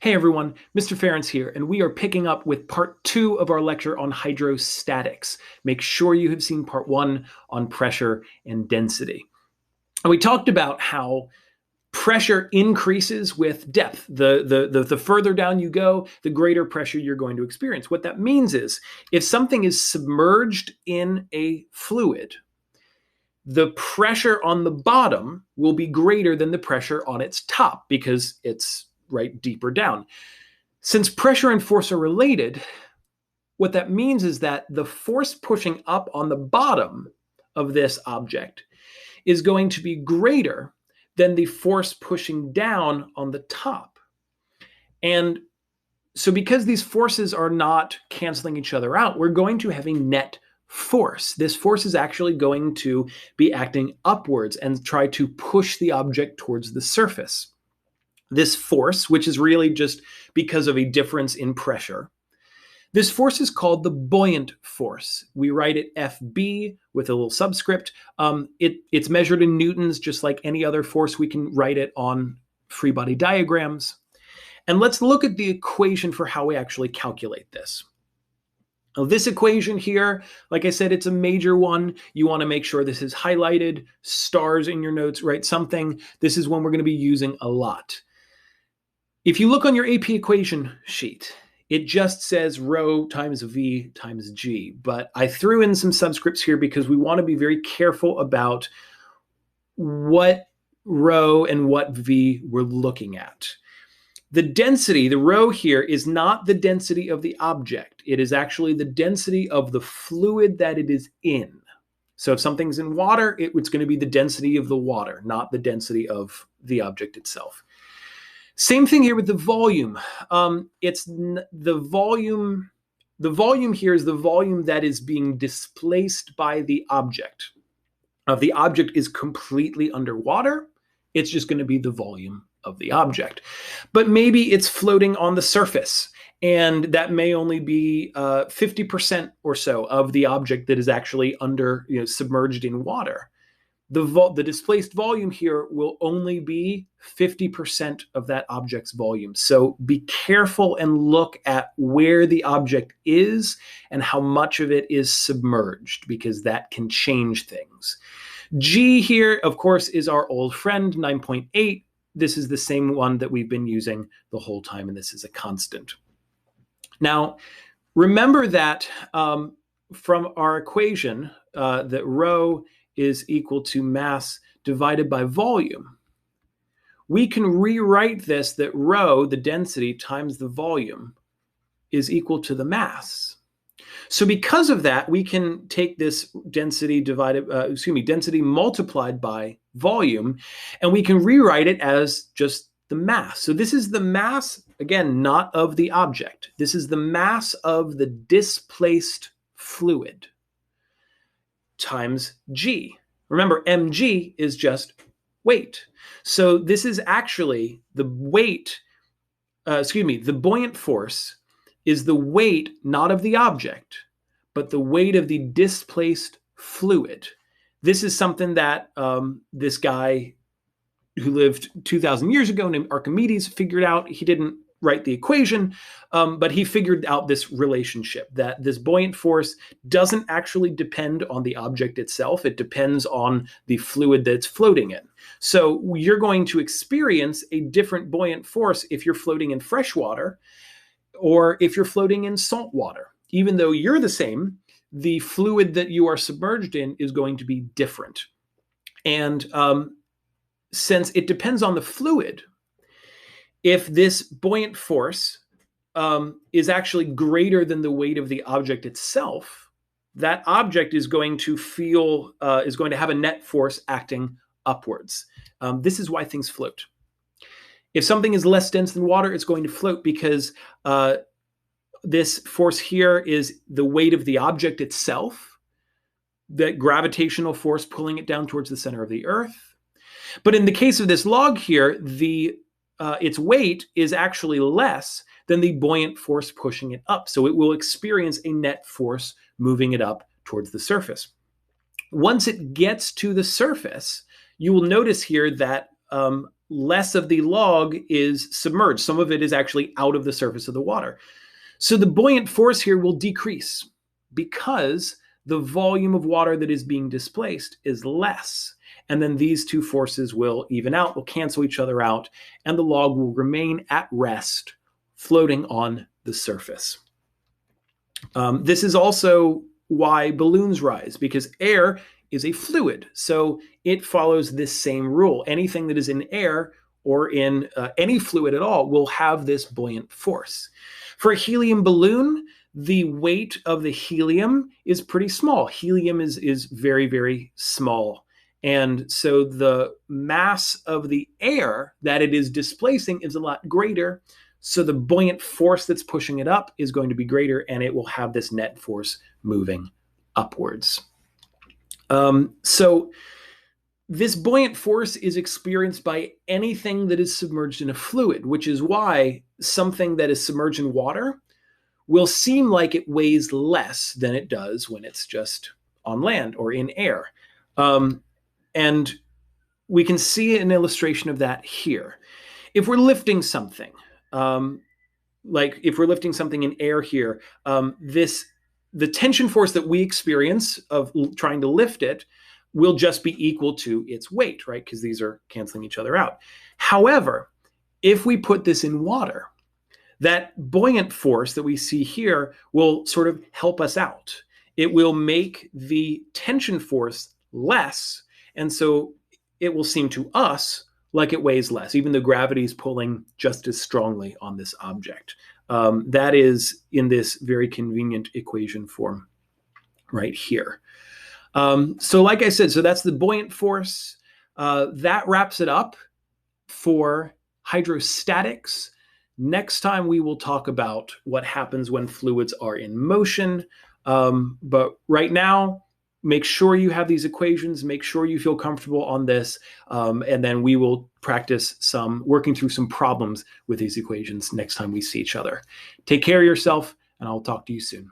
Hey everyone, Mr. Ference here, and we are picking up with part 2 of our lecture on hydrostatics. Make sure you have seen part 1 on pressure and density. And we talked about how pressure increases with depth. The further down you go, the greater pressure you're going to experience. What that means is if something is submerged in a fluid, the pressure on the bottom will be greater than the pressure on its top because it's right deeper down. Since pressure and force are related, what that means is that the force pushing up on the bottom of this object is going to be greater than the force pushing down on the top. And so because these forces are not canceling each other out, we're going to have a net force. This force is actually going to be acting upwards and try to push the object towards the surface. This force, which is really just because of a difference in pressure, this force is called the buoyant force. We write it FB with a little subscript. It's measured in newtons, just like any other force. We can write it on free body diagrams. And let's look at the equation for how we actually calculate this. Now, this equation here, like I said, it's a major one. You want to make sure this is highlighted, stars in your notes, write something. This is one we're going to be using a lot. If you look on your AP equation sheet, it just says rho times V times G, but I threw in some subscripts here because we want to be very careful about what rho and what V we're looking at. The density, the rho here, is not the density of the object. It is actually the density of the fluid that it is in. So if something's in water, it's going to be the density of the water, not the density of the object itself. Same thing here with the volume. It's the volume. The volume here is the volume that is being displaced by the object. If the object is completely underwater, it's just going to be the volume of the object. But maybe it's floating on the surface, and that may only be 50% or so of the object that is actually submerged in water. The displaced volume here will only be 50% of that object's volume. So be careful and look at where the object is and how much of it is submerged, because that can change things. G here, of course, is our old friend, 9.8. This is the same one that we've been using the whole time, and this is a constant. Now, remember that from our equation, that rho is equal to mass divided by volume. We can rewrite this that rho, the density, times the volume is equal to the mass. So because of that, we can take this density density multiplied by volume, and we can rewrite it as just the mass. So this is the mass, again, not of the object. This is the mass of the displaced fluid times G. Remember, mg is just weight. So this is actually the weight, the buoyant force is the weight not of the object, but the weight of the displaced fluid. This is something that this guy who lived 2,000 years ago named Archimedes figured out. He didn't write the equation, but he figured out this relationship that this buoyant force doesn't actually depend on the object itself. It depends on the fluid that's floating in. So you're going to experience a different buoyant force if you're floating in fresh water or if you're floating in salt water. Even though you're the same, the fluid that you are submerged in is going to be different. And since it depends on the fluid, if this buoyant force is actually greater than the weight of the object itself, that object is going to have a net force acting upwards. This is why things float. If something is less dense than water, it's going to float because this force here is the weight of the object itself, the gravitational force pulling it down towards the center of the earth. But in the case of this log here, its weight is actually less than the buoyant force pushing it up. So it will experience a net force moving it up towards the surface. Once it gets to the surface, you will notice here that less of the log is submerged. Some of it is actually out of the surface of the water. So the buoyant force here will decrease because the volume of water that is being displaced is less. And then these two forces will even out, will cancel each other out, and the log will remain at rest, floating on the surface. This is also why balloons rise, because air is a fluid. So it follows this same rule. Anything that is in air or in any fluid at all will have this buoyant force. For a helium balloon, the weight of the helium is pretty small. Helium is very, very small. And so the mass of the air that it is displacing is a lot greater. So the buoyant force that's pushing it up is going to be greater, and it will have this net force moving upwards. So this buoyant force is experienced by anything that is submerged in a fluid, which is why something that is submerged in water will seem like it weighs less than it does when it's just on land or in air. And we can see an illustration of that here. If we're lifting something, like if we're lifting something in air here, the tension force that we experience of trying to lift it will just be equal to its weight, right? Because these are canceling each other out. However, if we put this in water, that buoyant force that we see here will sort of help us out. It will make the tension force less, and so it will seem to us like it weighs less, even though gravity is pulling just as strongly on this object. That is in this very convenient equation form right here. So like I said, so that's the buoyant force. That wraps it up for hydrostatics. Next time we will talk about what happens when fluids are in motion. But right now, make sure you have these equations, make sure you feel comfortable on this, and then we will practice working through some problems with these equations next time we see each other. Take care of yourself, and I'll talk to you soon.